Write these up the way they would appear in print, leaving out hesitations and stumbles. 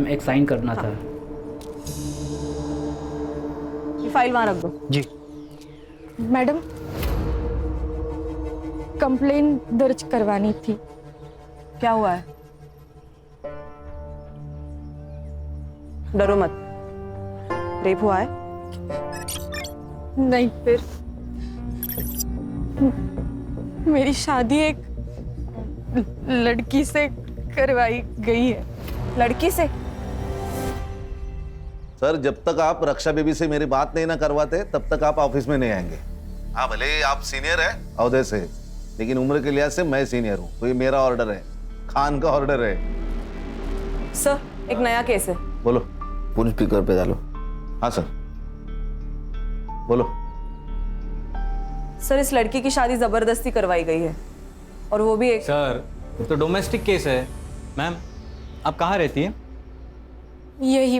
Ma'am एक sign करना था। ये फाइल वहां रख दो। जी मैडम, कंप्लेन दर्ज करवानी थी। क्या हुआ है? डरो मत। रेप हुआ है? नहीं, फिर मेरी शादी एक लड़की से करवाई गई है। लड़की से? सर, जब तक आप रक्षा बेबी से मेरी बात नहीं ना करवाते तब तक आप ऑफिस में नहीं आएंगे। हाँ, भले ही आप सीनियर है औहदे से, लेकिन उम्र के लिहाज से मैं सीनियर हूँ, तो ये मेरा ऑर्डर है, खान का ऑर्डर है। सर, एक नया केस है। बोलो। फोन स्पीकर पे डालो। हाँ सर, बोलो। सर, इस लड़की की शादी जबरदस्ती करवाई गई है, और वो भी एक। सर, तो डोमेस्टिक केस है। मैम, आप कहाँ रहती हैं? यही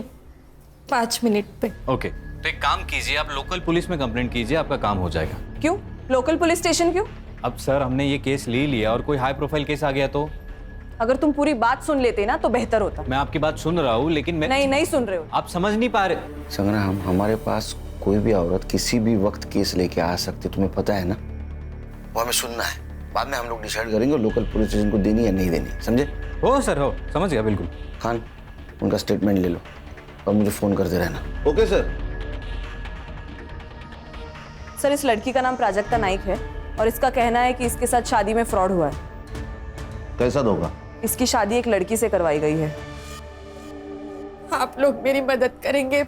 5 मिनट पे। ओके, तो एक काम कीजिए, आप लोकल पुलिस में कंप्लेंट कीजिए, आपका काम हो जाएगा। क्यों? लोकल पुलिस स्टेशन क्यों? अब सर, हमने ये केस ले लिया और कोई हाई प्रोफाइल केस आ गया तो? अगर तुम पूरी बात सुन लेते ना तो बेहतर होता। मैं आपकी बात सुन रहा हूँ, लेकिन मैं नहीं सुन रहे हो। आप समझ नहीं पा रहे। संग्राम, हमारे पास कोई भी औरत किसी भी वक्त केस लेके आ सकती, तुम्हें पता है ना। वो हमें सुनना है, बाद में हम लोग डिसाइड करेंगे लोकल पुलिस स्टेशन को देनी या नहीं देनी, समझे? हो सर, हो, समझ गया बिल्कुल। खान, उनका स्टेटमेंट ले लो और मुझे फोन करते रहना। Okay sir. सर, इस लड़की का नाम प्राजक्ता नाइक है और इसका कहना है कि इसके साथ शादी में फ्रॉड हुआ है। कैसा धोखा? इसकी शादी एक लड़की से करवाई गई है। आप लोग मेरी मदद करेंगे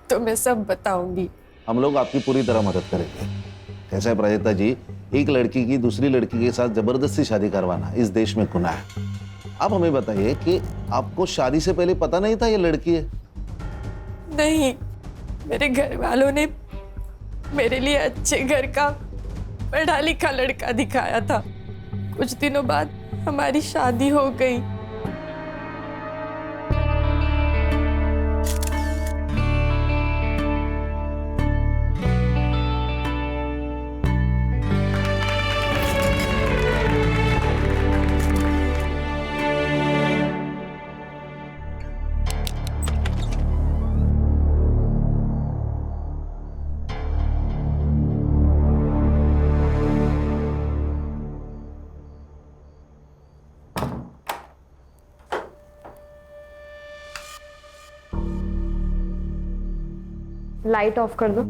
तो मैं सब बताऊंगी। हम लोग आपकी पूरी तरह मदद करेंगे। कैसा है प्राजक्ता जी, एक लड़की की दूसरी लड़की के साथ जबरदस्ती शादी करवाना इस देश में गुनाह है। आप हमें बताइए कि आपको शादी से पहले पता नहीं था ये लड़की है? नहीं, मेरे घर वालों ने मेरे लिए अच्छे घर का पढ़ा लिखा लड़का दिखाया था। कुछ दिनों बाद हमारी शादी हो गई। लाइट ऑफ कर दो।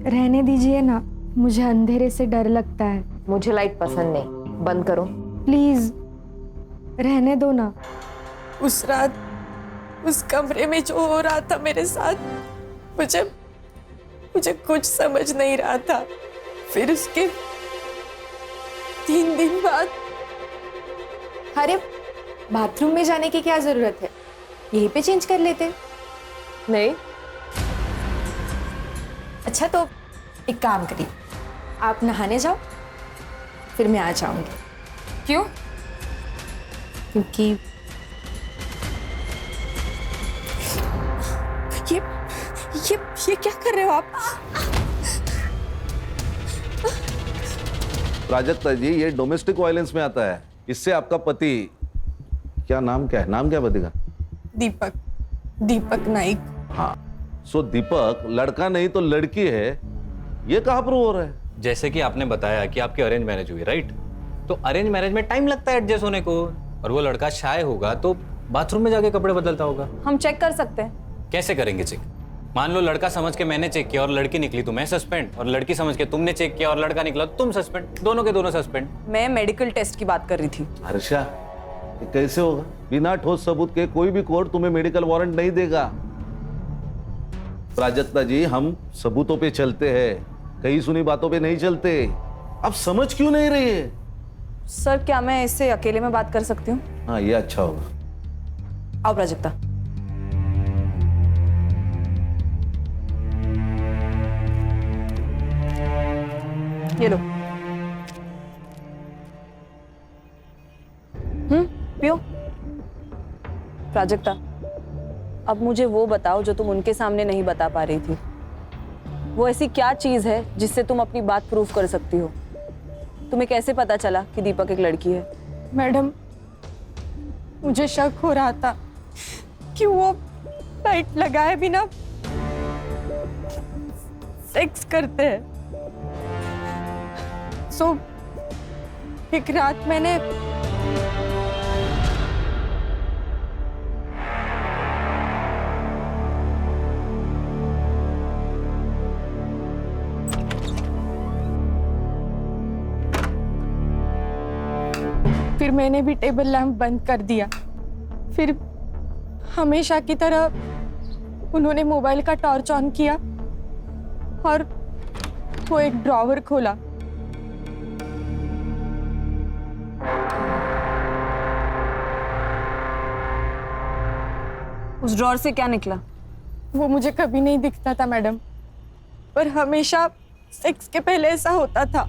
रहने दीजिए ना, मुझे अंधेरे से डर लगता है। मुझे लाइट पसंद नहीं, बंद करो। प्लीज रहने दो ना। उस रात उस कमरे में जो हो रहा था मेरे साथ, मुझे कुछ समझ नहीं रहा था। फिर उसके 3 दिन बाद। अरे, बाथरूम में जाने की क्या जरूरत है, यहीं पे चेंज कर लेते। नहीं। अच्छा, तो एक काम करिए, आप नहाने जाओ, फिर मैं आ जाऊंगी। क्यों? क्योंकि ये क्या कर रहे हो आप? प्राजक्ता जी, ये डोमेस्टिक वायलेंस में आता है। इससे आपका पति, क्या नाम क्या है? नाम क्या पति का? दीपक नाइक। हाँ, सो दीपक लड़का नहीं तो लड़की है, ये कहाँ प्रूव हो रहा है? जैसे कि आपने बताया कि आपकी अरेंज मैरिज हुई, राइट? तो अरेंज मैरिज में टाइम लगता है एडजस्ट होने को, और वो लड़का शाय होगा तो बाथरूम में जाके कपड़े बदलता होगा। हम चेक कर सकते हैं। कैसे करेंगे चेक? मान लो लड़का समझ के मैंने चेक किया और लड़की निकली तो मैं सस्पेंड, और लड़की समझ के तुमने चेक किया और लड़का निकला तो तुम सस्पेंड, दोनों के दोनों सस्पेंड। मैं मेडिकल टेस्ट की बात कर रही थी। हर्षा, ये कैसे होगा? बिना ठोस सबूत के कोई भी कोर्ट तुम्हें मेडिकल वारंट नहीं देगा। प्राजक्ता जी, हम सबूतों पे चलते हैं, कहीं सुनी बातों पे नहीं चलते। आप समझ क्यों नहीं रही है? सर, क्या मैं इससे अकेले में बात कर सकती हूँ? हाँ, ये अच्छा होगा। आओ प्राजक्ता। ये लो। पियो। प्राजक्ता, अब मुझे वो बताओ जो तुम उनके सामने नहीं बता पा रही थी। वो ऐसी क्या चीज है जिससे तुम अपनी बात प्रूव कर सकती हो? तुम्हें कैसे पता चला कि दीपक एक लड़की है? मैडम, मुझे शक हो रहा था कि वो लाइट लगाए बिना सेक्स करते हैं। सो एक रात मैंने फिर मैंने भी टेबल लैंप बंद कर दिया। फिर हमेशा की तरह उन्होंने मोबाइल का टॉर्च ऑन किया और वो एक ड्रॉवर खोला। उस ड्रॉर से क्या निकला? वो मुझे कभी नहीं दिखता था मैडम, पर हमेशा सेक्स के पहले ऐसा होता था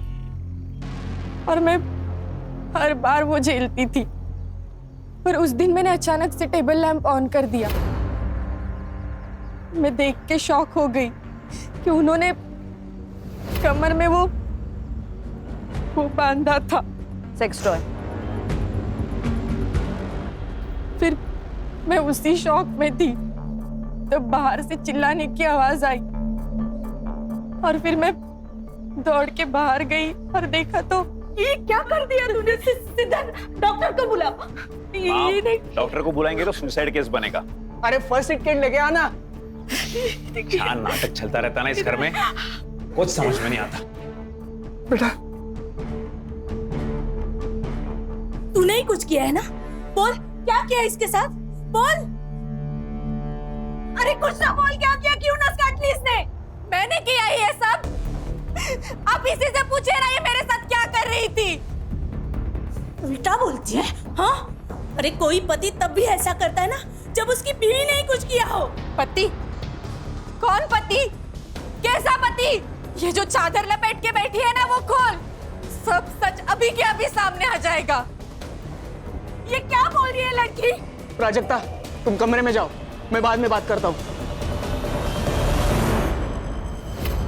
और मैं हर बार वो झेलती थी। पर उस दिन मैंने अचानक से टेबल लैंप ऑन कर दिया। मैं देख के शॉक हो गई कि उन्होंने कमर में वो बांधा था। Sex toy. फिर मैं उसी शॉक में थी तो बाहर से चिल्लाने की आवाज आई और फिर मैं दौड़ के बाहर गई और देखा तो ये क्या कर दिया तूने? सीधा डॉक्टर को बुला। ये नहीं। डॉक्टर को बुलाएंगे तो सुसाइड केस बनेगा। अरे फर्स्ट एड किट लेके आना। क्या नाटक चलता रहता ना इस घर में, कुछ समझ में नहीं आता। बेटा तूने ही कुछ किया है ना? बोल क्या किया इसके साथ? बोल। अरे कुछ ना बोल, क्या किया? क्यों नस काट ली इसने? मैंने किया ये सब। आप इसी से पूछे ना ये मेरे साथ क्या कर रही थी? उल्टा बोलती है हाँ? अरे कोई पति तब भी ऐसा करता है ना जब उसकी बीवी ने ही कुछ किया हो। पति? कौन पति? कैसा पति? ये जो चादर लपेट के बैठी है ना वो खोल, सब सच अभी के अभी सामने आ जाएगा। ये क्या बोल रही है लड़की? प्राजक्ता तुम कमरे में जाओ, मैं बाद में बात करता हूँ।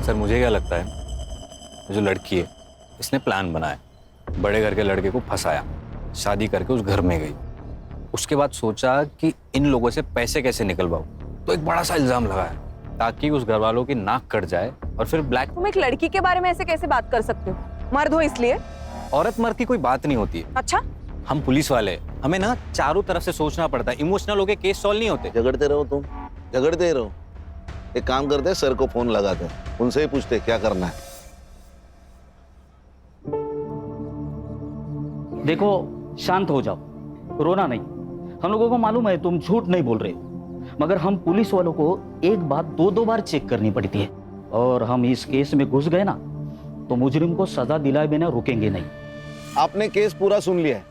सर मुझे क्या लगता है, जो लड़की है इसने प्लान बनाया, बड़े घर के लड़के को फंसाया, शादी करके उस घर में गई, उसके बाद सोचा कि इन लोगों से पैसे कैसे निकलवाऊं, तो एक बड़ा सा इल्जाम लगाया ताकि उस घर वालों की नाक कट जाए और फिर ब्लैक। तुम एक लड़की के बारे में ऐसे कैसे बात कर सकते हो? मर्द हो इसलिए? औरत मर्द की कोई बात नहीं होती है। अच्छा, हम पुलिस वाले, हमें ना चारों तरफ से सोचना पड़ता है, इमोशनल होके केस सॉल्व नहीं होते। झगड़ते रहो तुम, झगड़ते ही रहो। एक काम करते हैं, सर को फोन लगाते हैं, उनसे ही पूछते क्या करना है। देखो शांत हो जाओ, रोना नहीं। हम लोगों को मालूम है तुम झूठ नहीं बोल रहे हो, मगर हम पुलिस वालों को एक बात दो बार चेक करनी पड़ती है, और हम इस केस में घुस गए ना तो मुजरिम को सजा दिलाए बिना रुकेंगे नहीं। आपने केस पूरा सुन लिया है,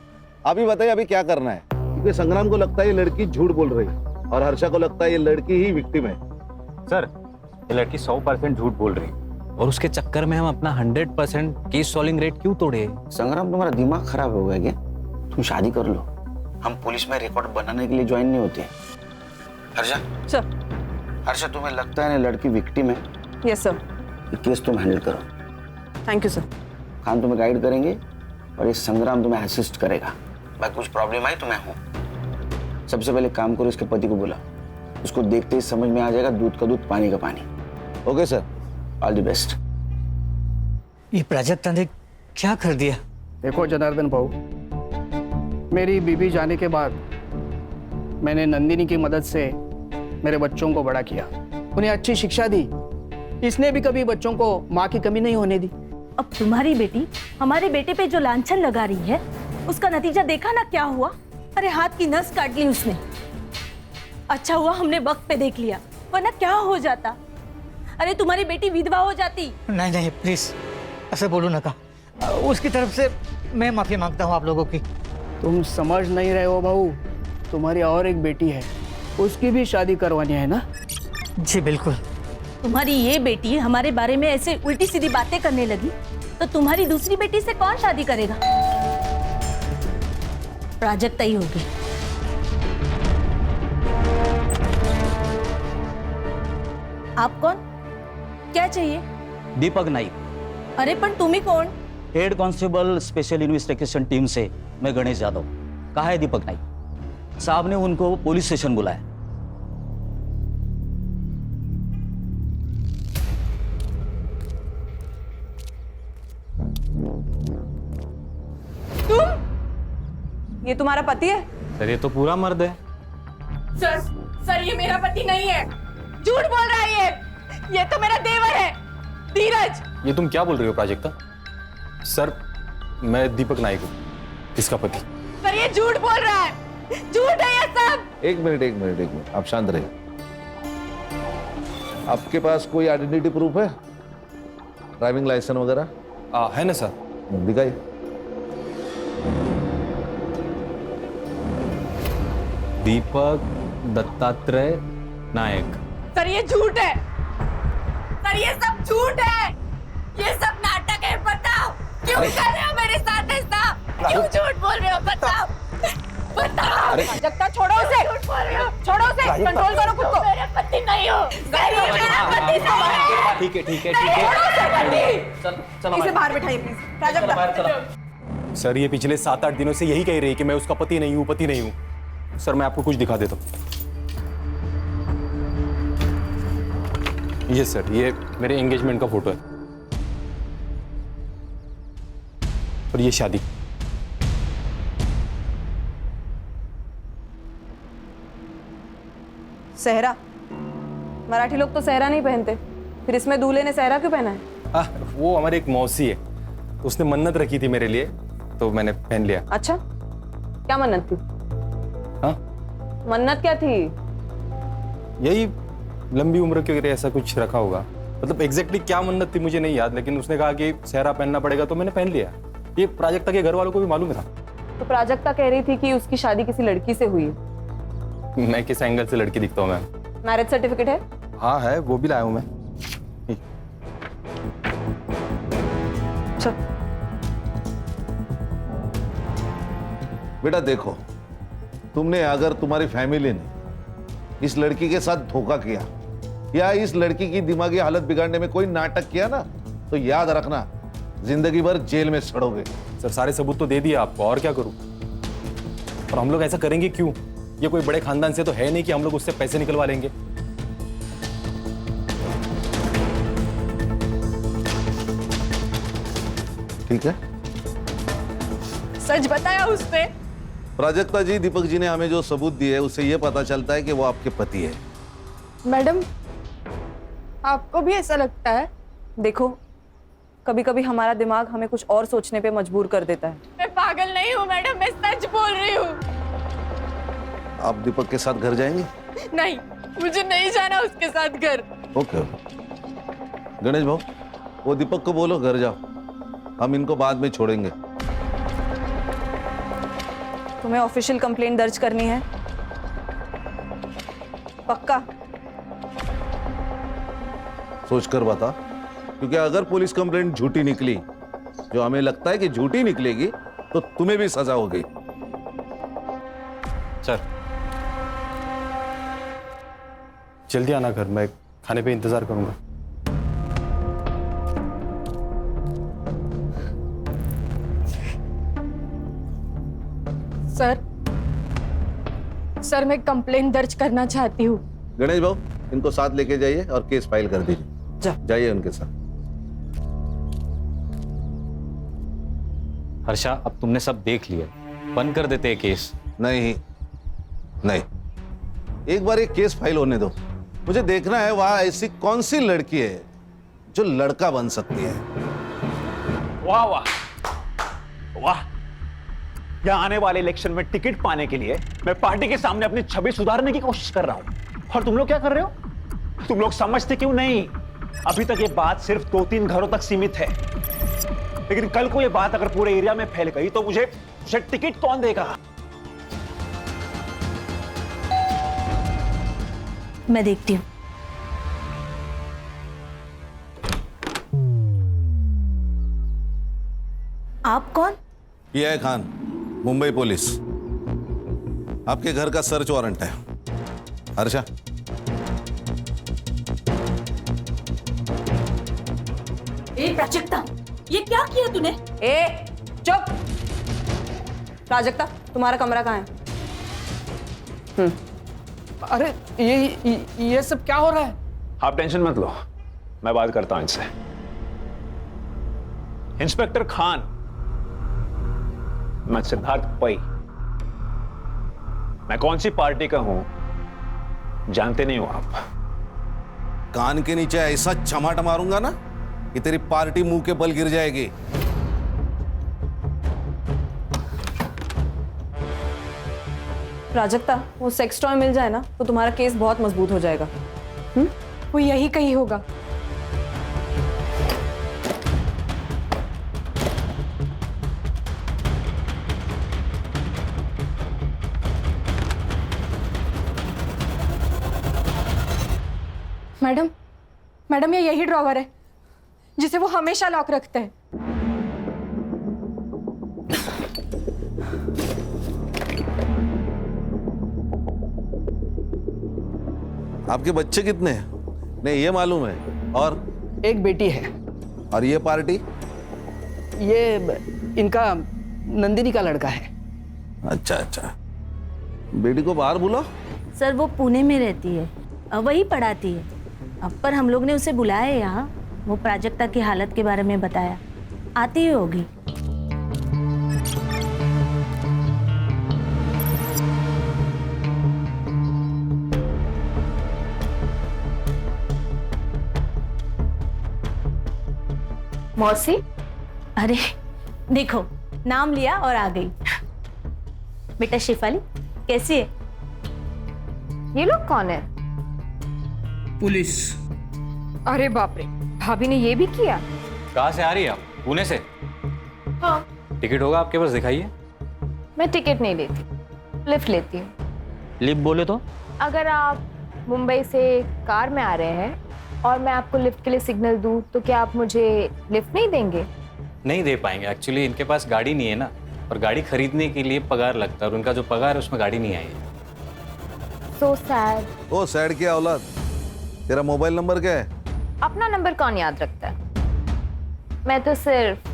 अभी बताइए अभी क्या करना है? क्योंकि संग्राम को लगता है ये लड़की झूठ बोल रही है और हर्षा को लगता है ये लड़की ही विक्टिम है। सर ये लड़की 100% झूठ बोल रही है और उसके चक्कर में हम अपना 100% केस सॉल्विंग रेट क्यों तोड़े? संग्राम तुम्हारा दिमाग खराब हो गया क्या? तुम शादी कर लो, हम पुलिस में रिकॉर्ड बनाने के लिए ज्वाइन नहीं होते। हर्षा सर। हर्षा तुम्हें लगता है ना लड़की विक्टिम है? Yes sir. ये केस तुम हैंडल करो। Thank you sir. खान तुम्हें गाइड करेंगे और ये संग्राम तुम्हें असिस्ट करेगा। भाई कुछ प्रॉब्लम आई तो मैं हूँ। सबसे पहले काम करो, इसके पति को बुला, उसको देखते ही समझ में आ जाएगा दूध का दूध पानी का पानी। Okay sir, all the best. ये प्राजक्ता ने क्या कर दिया? देखो जनार्दन भाऊ, मेरी बीबी जाने के बाद मैंने नंदिनी की मदद से मेरे बच्चों को बड़ा किया, उन्हें अच्छी शिक्षा दी। इसने भी कभी बच्चों को माँ की कमी नहीं होने दी। अब तुम्हारी बेटी हमारे बेटे पे जो लांछन लगा रही है उसका नतीजा देखा ना क्या हुआ? अरे हाथ की नस काट ली उसने। अच्छा हुआ हमने वक्त पे देख लिया, वरना क्या हो जाता? अरे तुम्हारी बेटी विधवा हो जाती। नहीं नहीं प्लीज ऐसे बोलो ना का। उसकी तरफ से मैं माफी मांगता हूँ आप लोगों की। तुम समझ नहीं रहे हो भाऊ, तुम्हारी और एक बेटी है, उसकी भी शादी करवानी है ना? जी बिल्कुल। तुम्हारी ये बेटी हमारे बारे में ऐसे उल्टी सीधी बातें करने लगी तो तुम्हारी दूसरी बेटी से कौन शादी करेगा? प्राजक्ता ही होगी। आप कौन? क्या चाहिए? दीपक नाइक। अरे पर तुम ही कौन? Head constable special investigation team से मैं गणेश यादव। कहा है दीपक नाइक साहब ने उनको पुलिस स्टेशन बुलाया ये तुम्हारा पति है? सर ये तो पूरा मर्द है। सर ये मेरा पति नहीं है, झूठ बोल रहा है ये तो मेरा देवर है, धीरज। ये तुम क्या बोल रही हो प्राजक्ता? सर मैं दीपक नाइक हूँ, इसका पति। सर ये झूठ बोल रहा है, झूठ है ये सब। एक मिनट, आप शांत रहिए। आपके पास कोई आइडेंटिटी प्रूफ है, ड्राइविंग लाइसेंस वगैरह? है ना सर। दिखाइए। दीपक दत्तात्रेय नायक। सर ये झूठ है, सर ये सब झूठ है, ये सब नाटक है। बताओ क्यों कर रहे हो मेरे साथ ऐसा, क्यों झूठ बोल रहे हो? बताओ बताओ। प्राजक्ता छोड़ो उसे, छोड़ो उसे, कंट्रोल करो खुद को। मेरे पति नहीं हो, सर ये मेरा पति नहीं है। ठीक है इसे बाहर बिठाइए प्लीज। प्राजक्ता सर ये पिछले 7-8 दिनों से यही कह रही है कि मैं उसका पति नहीं हूँ। सर मैं आपको कुछ दिखा देता हूँ। ये सर, ये मेरे एंगेजमेंट का फोटो है और ये शादी। सहरा, मराठी लोग तो सहरा नहीं पहनते, फिर इसमें दूल्हे ने सहरा क्यों पहना है? वो हमारी एक मौसी है, उसने मन्नत रखी थी मेरे लिए तो मैंने पहन लिया। अच्छा, क्या मन्नत थी? हाँ? मन्नत क्या थी? यही लंबी उम्र के लिए ऐसा कुछ रखा होगा। मतलब एग्जैक्टली क्या मन्नत थी मुझे नहीं याद, लेकिन उसने कहा कि सहरा पहनना पड़ेगा तो मैंने पहन लिया। ये प्राजक्ता के घर वालों को भी मालूम था। तो प्राजक्ता कह रही थी कि उसकी शादी किसी लड़की से हुई है। मैं किस एंगल से लड़की दिखता हूँ मैम? मैरिज सर्टिफिकेट है? हाँ है, वो भी लाया हूँ मैं। चल। बेटा देखो, तुमने अगर तुम्हारी फैमिली ने इस लड़की के साथ धोखा किया या इस लड़की की दिमागी हालत बिगाड़ने में कोई नाटक किया ना, तो याद रखना जिंदगी भर जेल में सड़ोगे। सर सारे सबूत तो दे दिए आपको, और क्या करूं? और हम लोग ऐसा करेंगे क्यों? ये कोई बड़े खानदान से तो है नहीं कि हम लोग उससे पैसे निकलवा लेंगे। ठीक है, सच बताया उसने। प्राजक्ता जी, दीपक जी ने हमें जो सबूत दिए उससे यह पता चलता है कि वो आपके पति है। मैडम, आपको भी ऐसा लगता है? देखो, कभी कभी हमारा दिमाग हमें कुछ और सोचने पे मजबूर कर देता है। मैं पागल नहीं हूँ मैडम, मैं सच बोल रही हूँ। आप दीपक के साथ घर जाएंगे? नहीं, मुझे नहीं जाना उसके साथ घर। ओके। गणेश भाऊ, वो दीपक को बोलो घर जाओ, हम इनको बाद में छोड़ेंगे। तुम्हें ऑफिशियल कंप्लेंट दर्ज करनी है? पक्का? सोचकर बता, क्योंकि अगर पुलिस कंप्लेंट झूठी निकली, जो हमें लगता है कि झूठी निकलेगी, तो तुम्हें भी सजा होगी। सर जल्दी आना घर, मैं खाने पे इंतजार करूंगा। सर मैं कंप्लेंट दर्ज करना चाहती हूँ। गणेश भाऊ, इनको साथ लेके जाइए और केस फाइल कर दीजिए। जाइए उनके साथ। हर्षा, अब तुमने सब देख लिया, बंद कर देते हैं केस। नहीं, एक बार एक केस फाइल होने दो। मुझे देखना है वहां ऐसी कौन सी लड़की है जो लड़का बन सकती है। वाह वाह वाह! यहाँ आने वाले इलेक्शन में टिकट पाने के लिए मैं पार्टी के सामने अपनी छवि सुधारने की कोशिश कर रहा हूं, और तुम लोग क्या कर रहे हो? तुम लोग समझते क्यों नहीं? अभी तक ये बात सिर्फ 2-3 घरों तक सीमित है, लेकिन कल को ये बात अगर पूरे एरिया में फैल गई तो मुझे टिकट कौन देगा? मैं देखती हूँ। आप कौन? ये है खान, मुंबई पुलिस। आपके घर का सर्च वारंट है। हर्षा, प्राजक्ता, ये क्या किया तूने? चुप! प्राजक्ता, तुम्हारा कमरा कहाँ है? अरे ये सब क्या हो रहा है? आप टेंशन मत लो, मैं बात करता हूं इनसे। इंस्पेक्टर खान, मैं सिद्धार्थ पै, मैं कौन सी पार्टी का हूं जानते नहीं हो आप। कान के नीचे ऐसा चमाट मारूंगा ना कि तेरी पार्टी मुंह के बल गिर जाएगी। प्राजक्ता, वो सेक्स टॉय मिल जाए ना तो तुम्हारा केस बहुत मजबूत हो जाएगा। वो यही कहीं होगा। मैडम, मैडम ये यही ड्रॉवर है जिसे वो हमेशा लॉक रखते हैं। आपके बच्चे कितने हैं? नहीं ये मालूम है। और एक बेटी है। और ये पार्टी? ये इनका नंदिनी का लड़का है। अच्छा अच्छा, बेटी को बाहर बुलाओ। सर वो पुणे में रहती है, वही पढ़ाती है। अब पर हम लोग ने उसे बुलाया है यहाँ, वो प्राजक्ता की हालत के बारे में बताया, आती ही होगी। मौसी, अरे देखो, नाम लिया और आ गई। बेटा शिफाली कैसी है? ये लोग कौन है? पुलिस। अरे बाप रे, भाभी ने ये भी किया? कहाँ से आ रही है आप? पुणे से? हाँ। टिकट होगा आपके पास, दिखाइए। मैं टिकट नहीं लेती, लिफ्ट लेती हूँ। लिफ्ट बोले तो? अगर आप मुंबई से कार में आ रहे हैं और मैं आपको लिफ्ट के लिए सिग्नल दूं तो क्या आप मुझे लिफ्ट नहीं देंगे? नहीं दे पाएंगे, एक्चुअली इनके पास गाड़ी नहीं है ना, और गाड़ी खरीदने के लिए पगार लगता है, और उनका जो पगार है उसमें गाड़ी नहीं आई है। So sad। ओ सैड क्या औलाद, तेरा मोबाइल नंबर क्या है? अपना नंबर कौन याद रखता है? मैं तो सिर्फ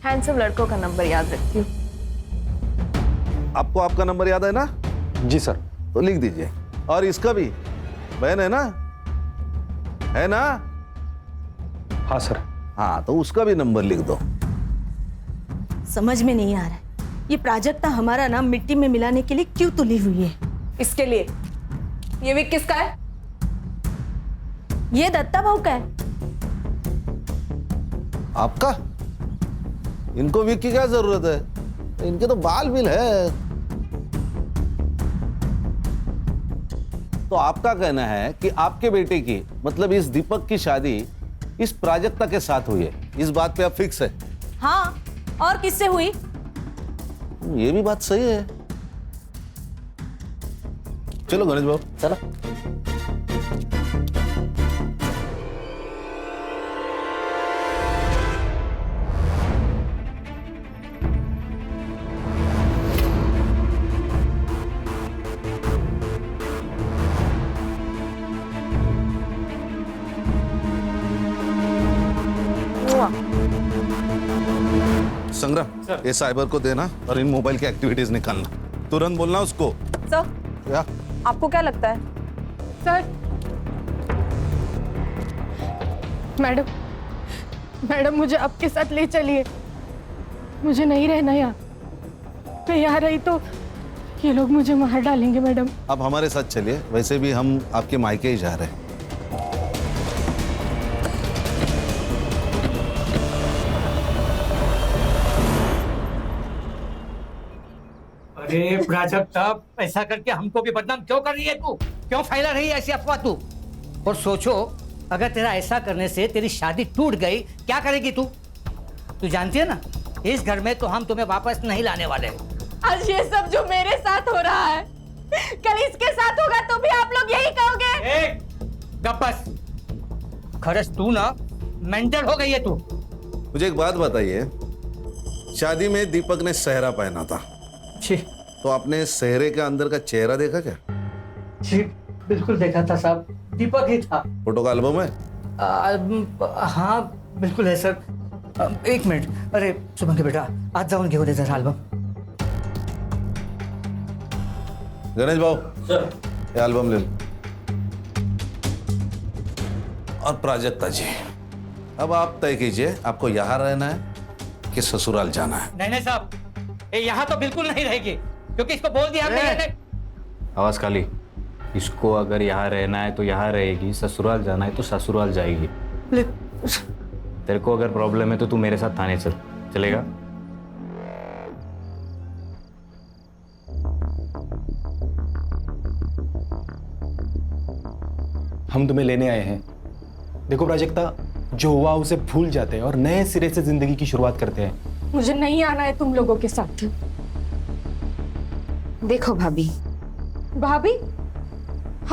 हैंडसम लड़कों का नंबर याद रखती हूँ। आपको आपका नंबर याद है ना? जी सर। तो लिख दीजिए। और इसका भी, बहन है ना? है ना? हाँ सर। हाँ तो उसका भी नंबर लिख दो। समझ में नहीं आ रहा है, ये प्राजक्ता हमारा नाम मिट्टी में मिलाने के लिए क्यों तुली हुई है? इसके लिए ये विक किसका है? ये दत्ता भाऊ का है। आपका? इनको विक की क्या जरूरत है? इनके तो बाल बिल है। तो आपका कहना है कि आपके बेटे की, मतलब इस दीपक की शादी इस प्राजक्ता के साथ हुई है, इस बात पे आप फिक्स है? हाँ, और किससे हुई? ये भी बात सही है। चलो गणेश बाबू चलो। संग्राम, ये साइबर को देना और इन मोबाइल की एक्टिविटीज निकालना। तुरंत बोलना उसको। सर, क्या? आपको क्या लगता है? सर, मैडम, मैडम मुझे आपके साथ ले चलिए, मुझे नहीं रहना यहाँ। मैं यहाँ रही तो ये लोग मुझे मार डालेंगे मैडम। आप हमारे साथ चलिए, वैसे भी हम आपके मायके ही जा रहे हैं। अरे प्राजक्ता, ऐसा करके हमको भी बदनाम क्यों कर रही है तू? क्यों फैला रही है ऐसी अफवाह तू? और सोचो, अगर तेरा ऐसा करने से तेरी शादी टूट गई, क्या करेगी तू? तू जानती है ना, इस घर में तो हम तुम्हें वापस नहीं लाने वाले। आज ये सब जो मेरे साथ हो रहा है, कल इसके साथ होगा तो भी आप लोग यही कहोगे। गप्पस, खरस तू ना मेंटल हो गई है तू। मुझे एक बात बताइए, शादी में दीपक ने सेहरा पहना था, तो आपने सेहरे के अंदर का चेहरा देखा क्या? जी बिल्कुल देखा था साहब, दीपक ही था। फोटो का एल्बम है? हाँ बिल्कुल है सर। एक मिनट, अरे सुमन के बेटा, आज जाऊन घेऊन ये जरा एल्बम। गणेश बाबू सर, ये एल्बम ले लो। और प्राजक्ता जी, अब आप तय कीजिए, आपको यहाँ रहना है कि ससुराल जाना है? नहीं नहीं साहब, ये यहाँ तो बिल्कुल नहीं रहेगी, क्योंकि इसको बोल दिया हमने। आवाज खाली। इसको अगर यहाँ रहना है तो यहाँ रहेगी, ससुराल जाना है तो ससुराल जाएगी। तेरे को अगर प्रॉब्लम है तो तू मेरे साथ थाने चल, चलेगा? हम तुम्हें लेने आए हैं। देखो प्राजक्ता, जो हुआ उसे भूल जाते हैं और नए सिरे से जिंदगी की शुरुआत करते हैं। मुझे नहीं आना है तुम लोगों के साथ। देखो भाभी, भाभी?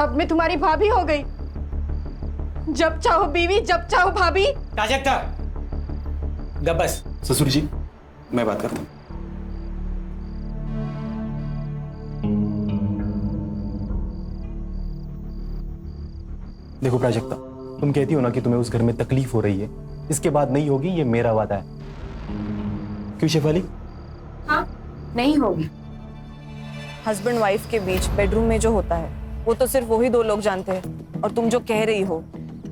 अब मैं तुम्हारी भाभी हो गई। जब चाहो बीवी, जब चाहो भाभी। प्राजक्ता, गबस। ससुर जी, मैं बात करता हूँ। देखो प्राजक्ता, तुम कहती हो ना कि तुम्हें उस घर में तकलीफ हो रही है, इसके बाद नहीं होगी, ये मेरा वादा है। क्यों शेफाली? हाँ, नहीं होगी। हस्बैंड वाइफ के बीच बेडरूम में जो होता है वो तो सिर्फ वही दो लोग जानते हैं। और तुम जो कह रही हो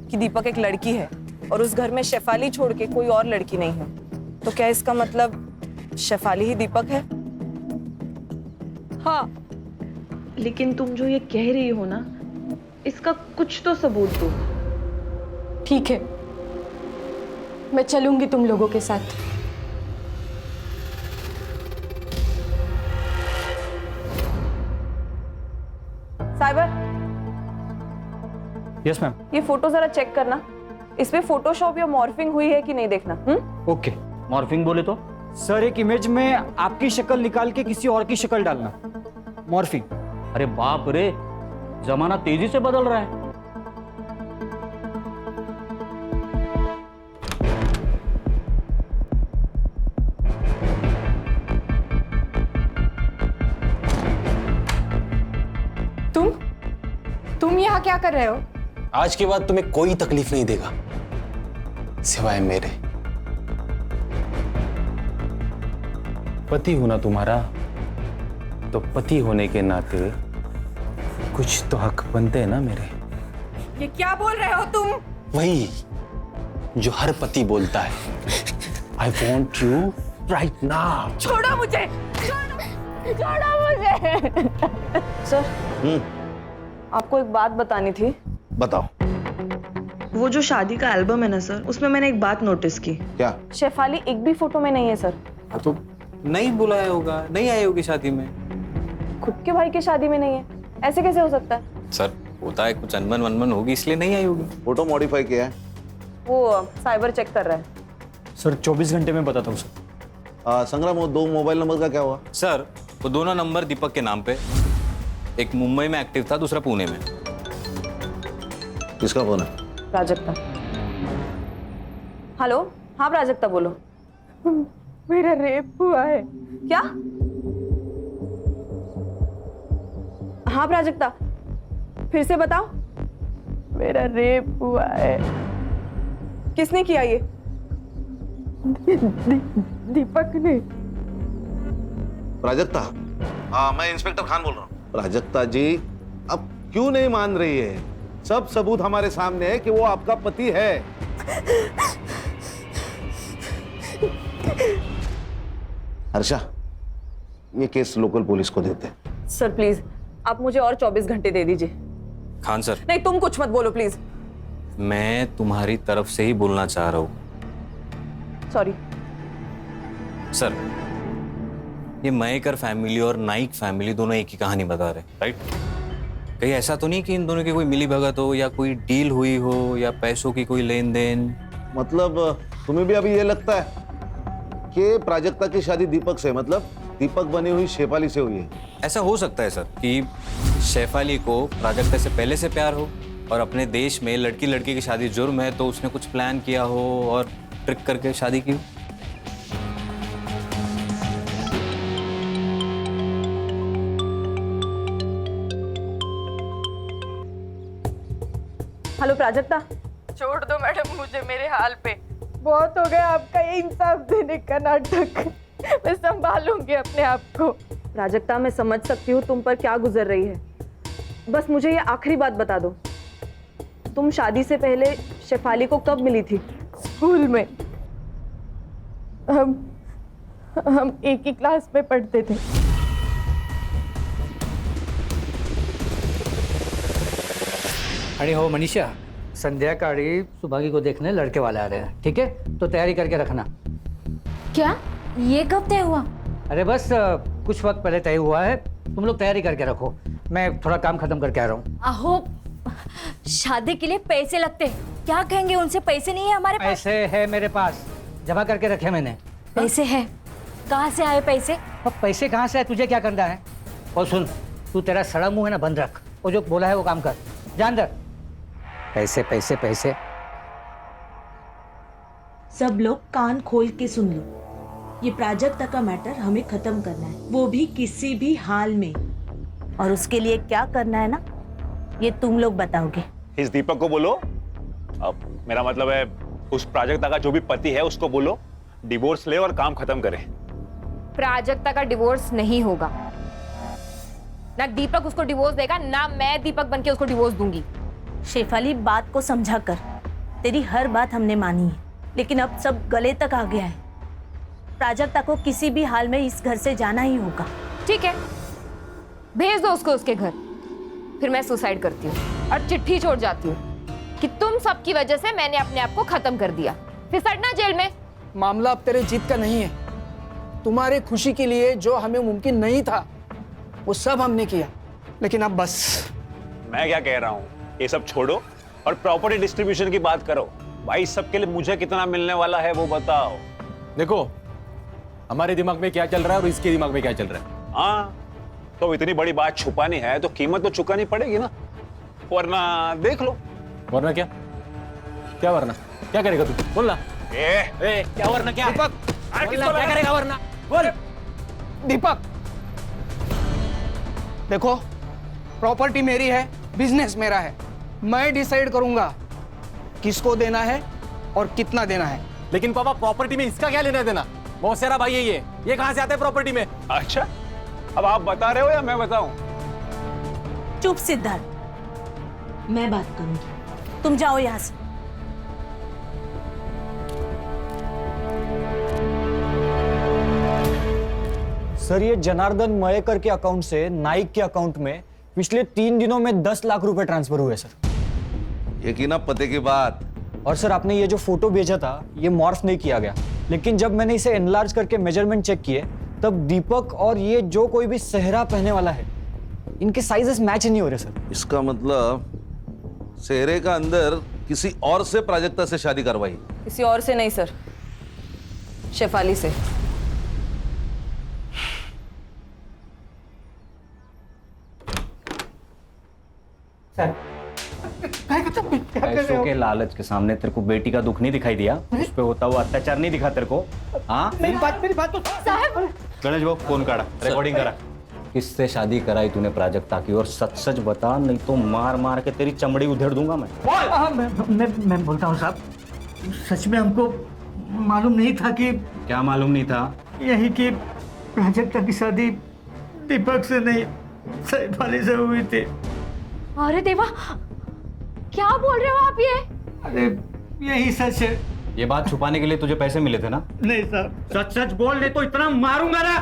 कि दीपक एक लड़की है और उस घर में शेफाली छोड़ के कोई और लड़की नहीं है, तो क्या इसका मतलब शेफाली ही दीपक है? हाँ, लेकिन तुम जो ये कह रही हो ना, इसका कुछ तो सबूत दो। ठीक है, मैं चलूंगी तुम लोगों के साथ। Cyber, yes ma'am. ये फोटो जरा चेक करना, इसमें फोटोशॉप या मॉर्फिंग हुई है कि नहीं देखना। ओके। मॉर्फिंग बोले तो? सर, एक इमेज में आपकी शक्ल निकाल के किसी और की शक्ल डालना, मॉर्फिंग। अरे बाप रे, जमाना तेजी से बदल रहा है। तुम यहाँ क्या कर रहे हो? आज के बाद तुम्हें कोई तकलीफ नहीं देगा सिवाय मेरे। पति होना तुम्हारा, तो पति होने के नाते कुछ तो हक बनते हैं ना मेरे। ये क्या बोल रहे हो तुम? वही जो हर पति बोलता है, I want you right now. छोड़ो मुझे, छोड़ो मुझे। सर, आपको एक बात बतानी थी। बताओ। वो जो शादी का एल्बम है ना सर, उसमें मैंने एक बात नोटिस की। क्या? शेफाली एक भी फोटो में नहीं है सर। तो नहीं बुलाया होगा, नहीं आई होगी शादी में। खुद के भाई की शादी में नहीं है, ऐसे कैसे हो सकता है? सर, होता है, कुछ अनबन वनबन होगी इसलिए नहीं आई होगी। फोटो मॉडिफाई किया है? वो साइबर चेक कर रहा है। सर 24 घंटे में बताता हूँ सर। संग्राम, वो 2 मोबाइल नंबर का क्या हुआ? सर, वो दोनों नंबर दीपक के नाम पे, एक मुंबई में एक्टिव था, दूसरा पुणे में। किसका फोन है? प्राजक्ता। हेलो, हाँ प्राजक्ता बोलो। मेरा रेप हुआ है। क्या? हाँ प्राजक्ता, फिर से बताओ। मेरा रेप हुआ है। किसने किया ये? दीपक ने। प्राजक्ता, हाँ, मैं इंस्पेक्टर खान बोल रहा हूँ। प्राजक्ता जी, अब क्यों नहीं मान रही है? सब सबूत हमारे सामने है कि वो आपका पति है। हर्षा, ये केस लोकल पुलिस को देते हैं। सर प्लीज, आप मुझे और 24 घंटे दे दीजिए। खान सर, नहीं, तुम कुछ मत बोलो प्लीज। मैं तुम्हारी तरफ से ही बोलना चाह रहा हूँ। सॉरी सर, ये मयेकर फैमिली और नाइक फैमिली दोनों एक ही कहानी बता रहे, राइट? कहीं ऐसा तो नहीं कि इन दोनों की कोई मिली भगत हो या कोई डील हुई हो या पैसों की कोई लेन देन? मतलब तुम्हें भी अभी ये लगता है कि प्राजक्ता की शादी दीपक से, मतलब दीपक बनी हुई शेफाली से हुई है? ऐसा हो सकता है सर कि शेफाली को प्राजक्ता से पहले से प्यार हो और अपने देश में लड़की लड़की की शादी जुर्म है, तो उसने कुछ प्लान किया हो और ट्रिक करके शादी की हो। हेलो प्राजक्ता। छोड़ दो मैडम मुझे मेरे हाल पे। बहुत हो गया आपका ये इंसाफ देने का नाटक। मैं संभालूंगी अपने आप को। प्राजक्ता, मैं समझ सकती हूँ तुम पर क्या गुजर रही है। बस मुझे ये आखिरी बात बता दो, तुम शादी से पहले शेफाली को कब मिली थी? स्कूल में। हम एक ही क्लास में पढ़ते थे। अरे हो मनीषा, संध्याकाळी सुभागी को देखने लड़के वाले आ रहे हैं, ठीक है? तो तैयारी करके रखना। क्या ये कब तय हुआ? अरे बस कुछ वक्त पहले तय हुआ है, तुम लोग तैयारी करके रखो, मैं थोड़ा काम खत्म करके आ रहा हूँ। आहो, शादी के लिए पैसे लगते हैं, क्या कहेंगे उनसे? पैसे नहीं है हमारे पास। पैसे है मेरे पास, जमा करके रखे मैंने। पैसे है? कहाँ से आए पैसे? अब पैसे कहाँ से आए, तुझे क्या करना है? और सुन, तू तेरा सड़ा मुंह है ना बंद रख, वो जो बोला है वो काम कर, जान दर। पैसे पैसे पैसे। सब लोग कान खोल के सुन लो, ये प्राजक्ता का मैटर हमें खत्म करना है, वो भी किसी भी हाल में। और उसके लिए क्या करना है ना, ये तुम लोग बताओगे। इस दीपक को बोलो, अब मेरा मतलब है उस प्राजक्ता का जो भी पति है उसको बोलो डिवोर्स ले और काम खत्म करे। प्राजक्ता का डिवोर्स नहीं होगा। ना दीपक उसको डिवोर्स देगा, ना मैं दीपक बनके उसको डिवोर्स दूंगी। शेफाली, बात को समझा कर, तेरी हर बात हमने मानी है, लेकिन अब सब गले तक आ गया है। प्राजक्ता को किसी भी हाल में इस घर से जाना ही होगा। ठीक है, भेज दो उसको उसके घर, फिर मैं सुसाइड करती हूँ और चिट्ठी छोड़ जाती हूँ कि तुम सबकी वजह से मैंने अपने आप को खत्म कर दिया, फिर सड़ना जेल में। मामला अब तेरे जीत का नहीं है। तुम्हारी खुशी के लिए जो हमें मुमकिन नहीं था वो सब हमने किया, लेकिन अब बस। मैं क्या कह रहा हूँ, ये सब छोड़ो और प्रॉपर्टी डिस्ट्रीब्यूशन की बात करो। भाई सबके लिए मुझे कितना मिलने वाला है वो बताओ। देखो हमारे दिमाग में क्या चल रहा है और इसके दिमाग में क्या चल रहा है। हाँ, तो इतनी बड़ी बात छुपानी है तो कीमत तो चुकानी पड़ेगी ना, वरना देख लो। वरना क्या? क्या वरना? क्या करेगा तू? बोल ना। क्या वरना क्या? दीपक, बोलना, क्या करेगा वरना? बोल। दीपक, देखो प्रॉपर्टी मेरी है, बिजनेस मेरा है, मैं डिसाइड करूंगा किसको देना है और कितना देना है। लेकिन पापा प्रॉपर्टी में इसका क्या लेना देना? मौसेरा भाई है ये कहां से आता है प्रॉपर्टी में? अच्छा, अब आप बता रहे हो या मैं बताऊं? चुप सिद्धार्थ, मैं बात करूंगी, तुम जाओ यहां से। सर, ये जनार्दन मयेकर के अकाउंट से नाइक के अकाउंट में पिछले 3 दिनों में 10 लाख रुपए ट्रांसफर हुए सर। ये की ना पते की बात। और सर आपने ये जो फोटो भेजा था ये मॉर्फ नहीं किया गया, लेकिन जब मैंने इसे एनलार्ज करके मेजरमेंट चेक किए तब दीपक और ये जो कोई भी सेहरा पहनने वाला है इनके साइजेस मैच नहीं हो रहे सर। इसका मतलब सेहरे का अंदर किसी और से प्राजक्ता से शादी करवाई? किसी और से नहीं सर, शेफाली से। पैसों के लालच के सामने तेरे को बेटी का दुख नहीं दिखाई दिया? उस पे होता हुआ अत्याचार नहीं दिखा तेरे को? हाँ, मेरी बात तो साहब। गणेश बाबू फोन काढ़ा, रिकॉर्डिंग करा। किससे शादी कराई तूने प्राजक्ता की? और सच सच बता, नहीं तो मार मार के तेरी चमड़ी उधेड़ दूंगा मैं। मैं बोलता हूँ साहब, सच में हमको मालूम नहीं था कि। क्या मालूम नहीं था? यही कि प्राजक्ता की शादी दीपक से नहीं शेफाली से हुई थी। अरे देवा, क्या बोल रहे हो आप ये? अरे यही सच है। ये बात छुपाने के लिए तुझे पैसे मिले थे ना? नहीं साहब, सच सच बोल ले तो इतना मारूंगा ना।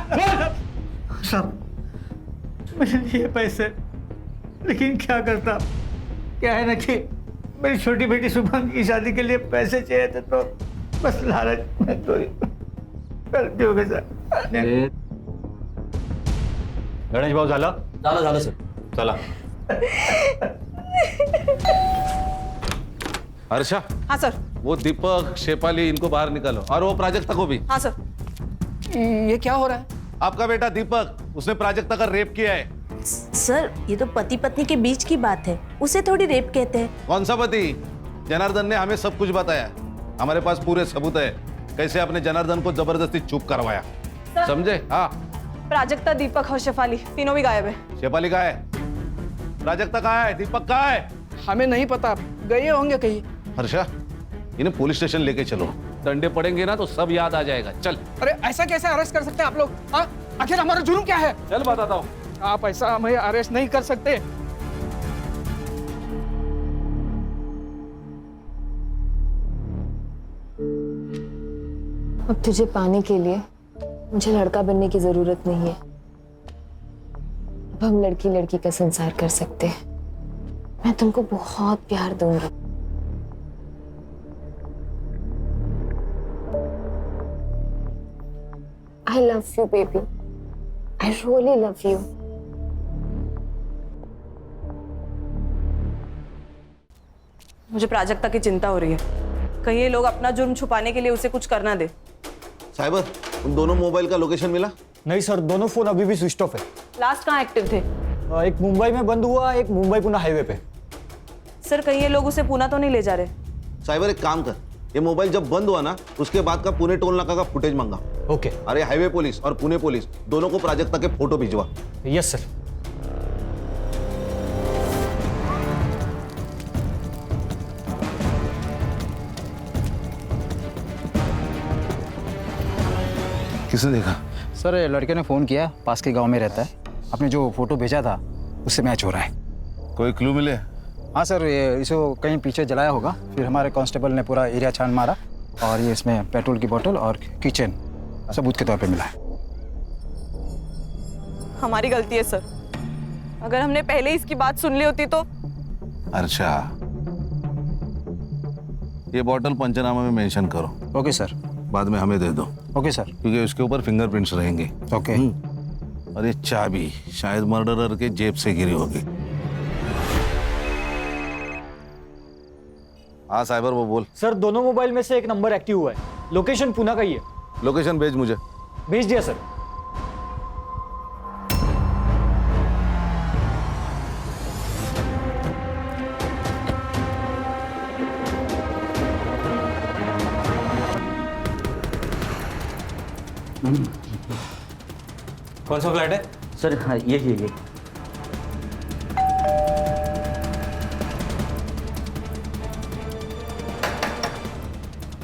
साहब, मैंने लिए पैसे, लेकिन क्या करता, क्या है ना कि मेरी छोटी बेटी शुभम की शादी के लिए पैसे चाहिए थे, तो बस लालच में तो गलती हो गई सर। गणेश भाऊ झालं झालं सर। चला। हर्षा, हाँ सर। वो दीपक, शेफाली, इनको बाहर निकालो, और वो प्राजक्ता को भी। हाँ सर। ये क्या हो रहा है? आपका बेटा दीपक, उसने प्राजक्ता का रेप किया है। सर, ये तो पति पत्नी के बीच की बात है, उसे थोड़ी रेप कहते हैं। कौन सा पति? जनार्दन ने हमें सब कुछ बताया, हमारे पास पूरे सबूत है कैसे आपने जनार्दन को जबरदस्ती चुप करवाया, समझे? हाँ। प्राजक्ता, दीपक और शेफाली तीनों भी गायब है। शेफाली कहाँ है? प्राजक्ता कहाँ है? दीपक कहाँ है? हमें नहीं पता, गए होंगे कहीं। हर्षा, इन्हें पुलिस स्टेशन लेके चलो, डंडे पड़ेंगे ना तो सब याद आ जाएगा। चल। अरे ऐसा कैसे अरेस्ट कर सकते हैं आप लोग? हाँ, आखिर हमारा जुर्म क्या है? चल बताता हूँ। आप ऐसा हमें अरेस्ट नहीं कर सकते। अब तुझे पाने के लिए मुझे लड़का बनने की जरूरत नहीं है। अब हम लड़की लड़की का संसार कर सकते हैं। मैं तुमको बहुत प्यार दूंगी। I love you, baby. I really love you. मुझे प्राजक्ता की चिंता हो रही है, कहीं ये लोग अपना जुर्म छुपाने के लिए उसे कुछ करना दे। साइबर, उन दोनों मोबाइल का लोकेशन मिला? नहीं सर, दोनों फोन अभी भी स्विच ऑफ है। लास्ट कहाँ एक्टिव थे? एक मुंबई में बंद हुआ, एक मुंबई पुणे हाईवे पे। सर कहीं ये लोग उसे पुणे तो नहीं ले जा रहे? साइबर एक काम कर, ये मोबाइल जब बंद हुआ ना उसके बाद का पुणे टोल नाका का फुटेज मांगा। ओके। अरे हाईवे पुलिस और पुणे पुलिस दोनों को प्राजक्ता के फोटो भिजवा। Yes sir. किसने देखा? सर लड़के ने फ़ोन किया, पास के गांव में रहता है। आपने जो फोटो भेजा था उससे मैच हो रहा है। कोई क्लू मिले? हाँ सर, ये इसको कहीं पीछे जलाया होगा, फिर हमारे कांस्टेबल ने पूरा एरिया छान मारा और ये इसमें पेट्रोल की बोतल और किचन सबूत के तौर पे मिला है। हमारी गलती है सर, अगर हमने पहले इसकी बात सुन ली होती तो। अच्छा, ये बोतल पंचनामा में मेंशन करो। Okay sir. बाद में हमें दे दो। Okay sir. क्योंकि उसके ऊपर फिंगरप्रिंट्स रहेंगे। ओके। और ये चाबी शायद मर्डरर के जेब से गिरी होगी। हाँ साइबर, वो बोल। सर दोनों मोबाइल में से एक नंबर एक्टिव हुआ है, लोकेशन पुणे का ही है। लोकेशन भेज मुझे। भेज दिया सर। कौन सा फ्लैट है सर? हाँ यही है।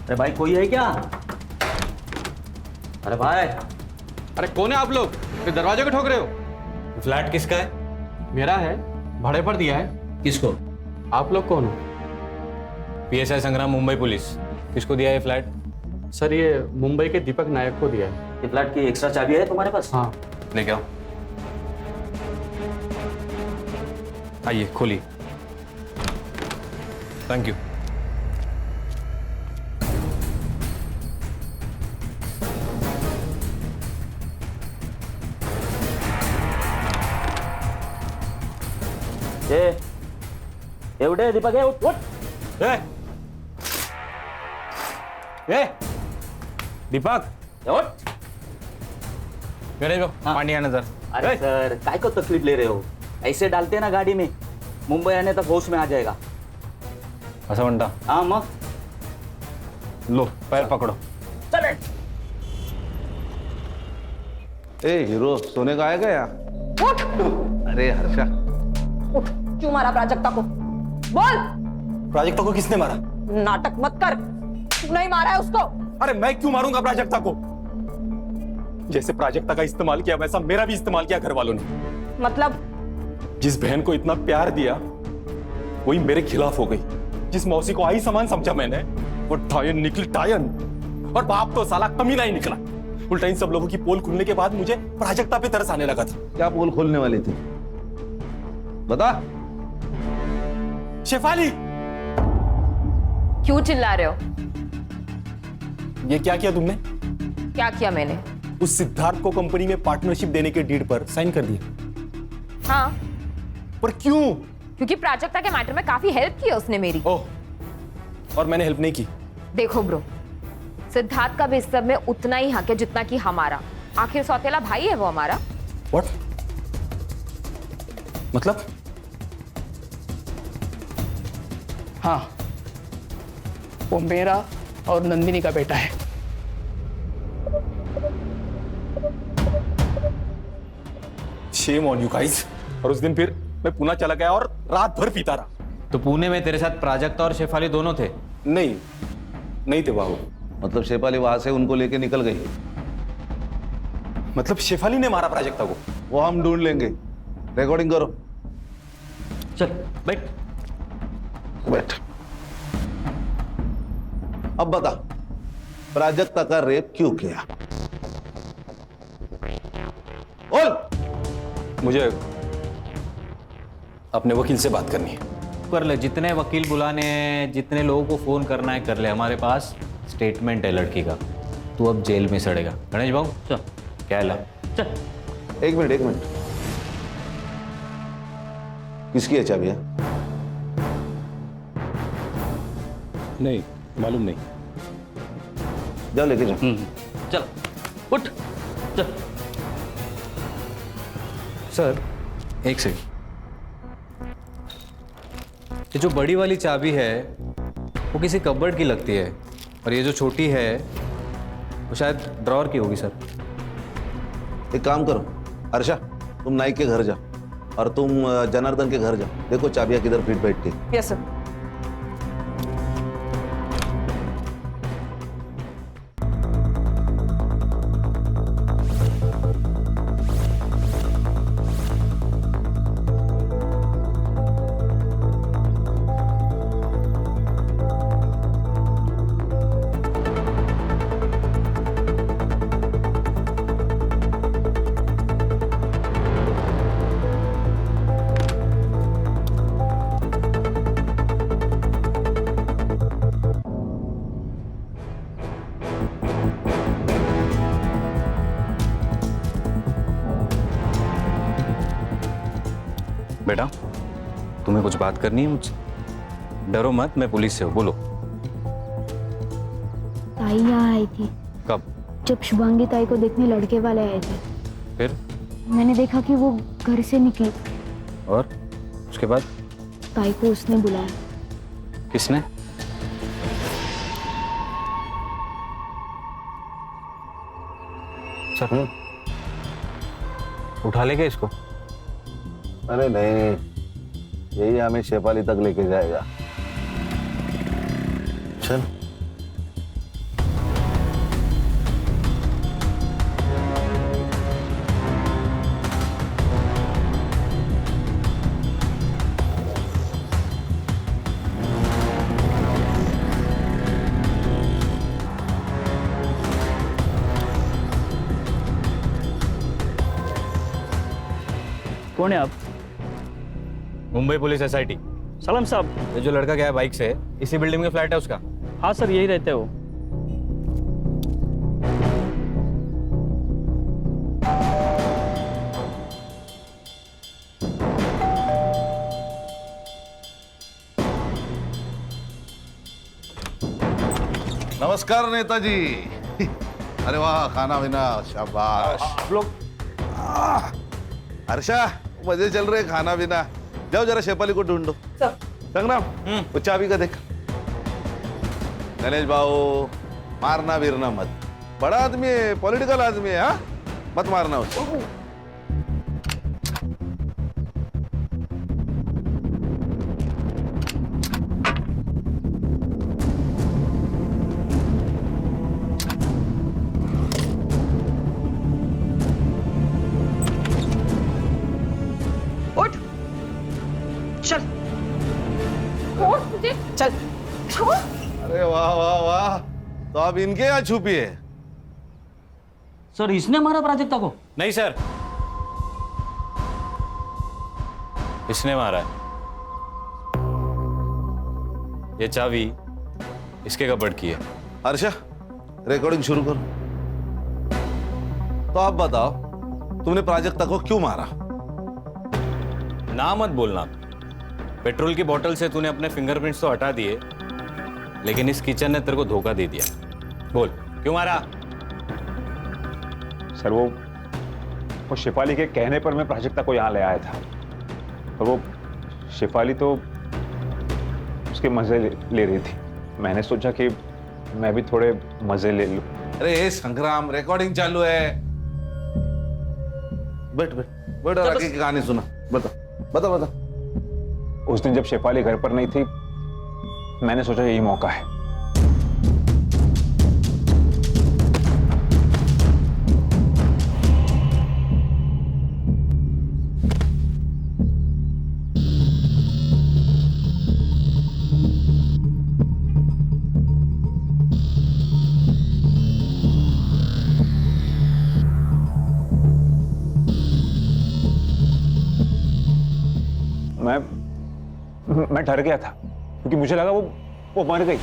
अरे भाई कोई है क्या? अरे भाई। अरे कौन है आप लोग? फिर दरवाजे को ठोक रहे हो? फ्लैट किसका है? मेरा है, भाड़े पर दिया है। किसको? आप लोग कौन हो? PSI संग्राम, मुंबई पुलिस। किसको दिया है फ्लैट? सर ये मुंबई के दीपक नायक को दिया है। ये फ्लैट की एक्स्ट्रा चाबी है तुम्हारे पास? हाँ। लेके आओ। आइए खोलिए। Thank you. एवढे दीपक है, उठ उठ। ए दीपक उठ। मेरे जो पानी आना सर। अरे सर काय को तकलीफ ले रहे हो? ऐसे डालते ना गाड़ी में, मुंबई आने तक होश में आ जाएगा। ऐसा बनता? हाँ मग। लो पैर पकड़ो। चल। ए हीरो, सोने का आएगा या? अरे हर्षा, क्यों मारा प्राजक्ता को? बोल। प्राजक्ता को किसने मारा? नाटक मत कर, तू नहीं मारा है उसको। अरे मैं क्यों मारूंगा प्राजक्ता को? जैसे प्राजक्ता का इस्तेमाल किया वैसा मेरा भी इस्तेमाल किया घर वालों ने। मतलब? जिस बहन को इतना प्यार दिया वही मेरे खिलाफ हो गई। जिस मौसी को आई समान समझा मैंने, वो टायन निकली टायन। और बाप तो साला कमीना ही निकला। उल्टा इन सब लोगों की पोल खुलने के बाद मुझे प्राजक्ता पे तरस आने लगा था। क्या पोल खोलने वाली थी? बता। शेफाली। क्यों चिल्ला रहे हो? ये क्या किया तुमने? क्या किया मैंने? उस सिद्धार्थ को कंपनी में पार्टनरशिप देने के डीड पर साइन कर दिया। हाँ। पर क्यों? क्योंकि प्राजक्ता के मैटर में काफी हेल्प की है उसने मेरी। ओह, और मैंने हेल्प नहीं की? देखो ब्रो, सिद्धार्थ का भी इस सब में उतना ही हक है जितना कि हमारा। आखिर सौतेला भाई है वो हमारा। What? मतलब? हाँ, वो मेरा और नंदिनी का बेटा है। Shame on you guys। और उस दिन फिर मैं पुणे चला गया और रात भर पीता रहा। तो पुणे में तेरे साथ प्राजक्ता और शेफाली दोनों थे? नहीं थे बाबू। मतलब शेफाली वहां से उनको लेके निकल गई? मतलब शेफाली ने मारा प्राजक्ता को? वो हम ढूंढ लेंगे। रिकॉर्डिंग करो। चल बैठ। बैठ। अब बता, प्राजक्ता का रेप क्यों किया? बोल। मुझे अपने वकील से बात करनी है। कर ले, जितने वकील बुलाने हैं, जितने लोगों को फोन करना है कर ले, हमारे पास स्टेटमेंट है लड़की का। तू अब जेल में सड़ेगा। गणेश भाऊ चल, क्या है ला? चल। एक मिनट। किसकी है चाबियां? नहीं मालूम नहीं। जाओ लेके जाओ। चल उठ चल। सर एक सेकंड, ये जो बड़ी वाली चाबी है वो किसी कबर्ड की लगती है, और ये जो छोटी है वो शायद ड्रॉअर की होगी सर। एक काम करो अर्षा, तुम नाइक के घर जाओ और तुम जनार्दन के घर जाओ, देखो चाबियां किधर फिट बैठती है। Yes sir. बेटा तुम्हें कुछ बात करनी है मुझसे? डरो मत, मैं पुलिस से हूँ, बोलो। ताई यहाँ आई थी कब? जब शुभांगी ताई को देखने लड़के वाले आए थे। फिर? मैंने देखा कि वो घर से निकली और उसके बाद? ताई को उसने बुलाया। किसने? सर उठा ले क्या इसको? अरे नहीं, यही हमें शेफाली तक लेके जाएगा। चल। कौन है आप? Mumbai police SIT। सलाम साहब। ये जो लड़का गया है बाइक से, इसी बिल्डिंग में फ्लैट है उसका? हाँ सर, यही रहते हो। नमस्कार नेताजी। अरे वाह, खाना पीना शाबाश। आप लोग हर्षा मजे चल रहे, खाना पीना। जाओ जरा शेफाली को ढूंढो। संग्राम वो चाबी का देख। गणेश भाऊ मारना वीरना मत, बड़ा आदमी है, पॉलिटिकल आदमी है, हाँ मत मारना उसको। चल। अरे वाह वाह वाह, तो आप इनके यहाँ छुपी है? सर इसने मारा प्राजक्ता को? नहीं सर, इसने मारा है। ये चाबी इसके कबर्ड की है। हर्षा रिकॉर्डिंग शुरू करो। तो आप बताओ, तुमने प्राजक्ता को क्यों मारा? ना मत बोलना। पेट्रोल की बोतल से तूने अपने फिंगरप्रिंट्स तो हटा दिए, लेकिन इस किचन ने तेरे को धोखा दे दिया। बोल क्यों मारा? सर वो शेफाली के कहने पर मैं प्राजक्ता को यहाँ ले आया था, और वो शेफाली तो उसके मजे ले रही थी। मैंने सोचा कि मैं भी थोड़े मजे ले लूं। अरे संग्राम, रिकॉर्डिंग चालू है। बैठ बैठ बैठ और आगे की कहानी सुना। बता बता बता। उस दिन जब शेफाली घर पर नहीं थी, मैंने सोचा यही मौका है। मैं मैं डर गया था क्योंकि मुझे लगा वो मर गई,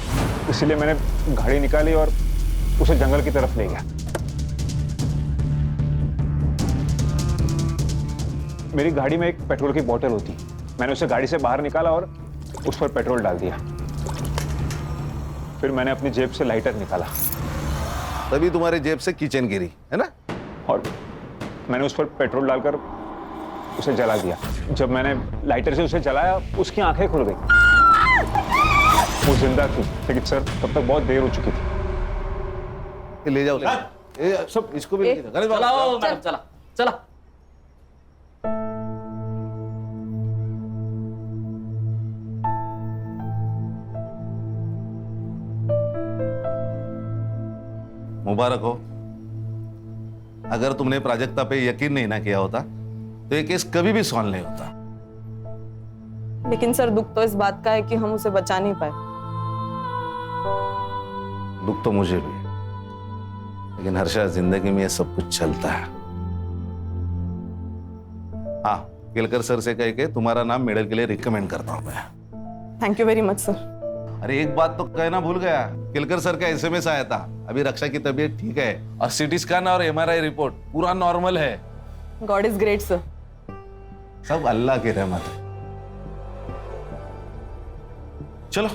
इसलिए मैंने गाड़ी निकाली और उसे जंगल की तरफ ले गया। मेरी गाड़ी में एक पेट्रोल की बोतल होती, मैंने उसे गाड़ी से बाहर निकाला और उस पर पेट्रोल डाल दिया। फिर मैंने अपनी जेब से लाइटर निकाला, तभी तुम्हारे जेब से कीचेन गिरी है ना, और मैंने उस पर पेट्रोल डालकर उसे जला दिया। जब मैंने लाइटर से उसे जलाया, उसकी आंखें खुल गई। वो जिंदा थी, लेकिन सर तब तक बहुत देर हो चुकी थी। ले जाओ, सब इसको भी लेके जाओ। चलाओ मैडम, चला चला। मुबारक हो। अगर तुमने प्राजक्ता पे यकीन नहीं ना किया होता तो ये केस कभी भी सॉल्व नहीं होता। लेकिन सर दुख तो इस बात का है कि हम उसे बचा नहीं पाए। दुख तो मुझे भी है, लेकिन हर्षा जिंदगी में ये सब कुछ चलता है। हाँ, केलकर सर से कह के तुम्हारा नाम मेडल के लिए रिकमेंड करता हूं मैं। Thank you very much sir. अरे एक बात तो कहना भूल गया, केलकर सर का एसएमएस आया था। अभी रक्षा की तबीयत ठीक है और सीटी स्कैन और एमआरआई रिपोर्ट पूरा नॉर्मल है। God is great sir. सब अल्लाह की रहमत है। चलो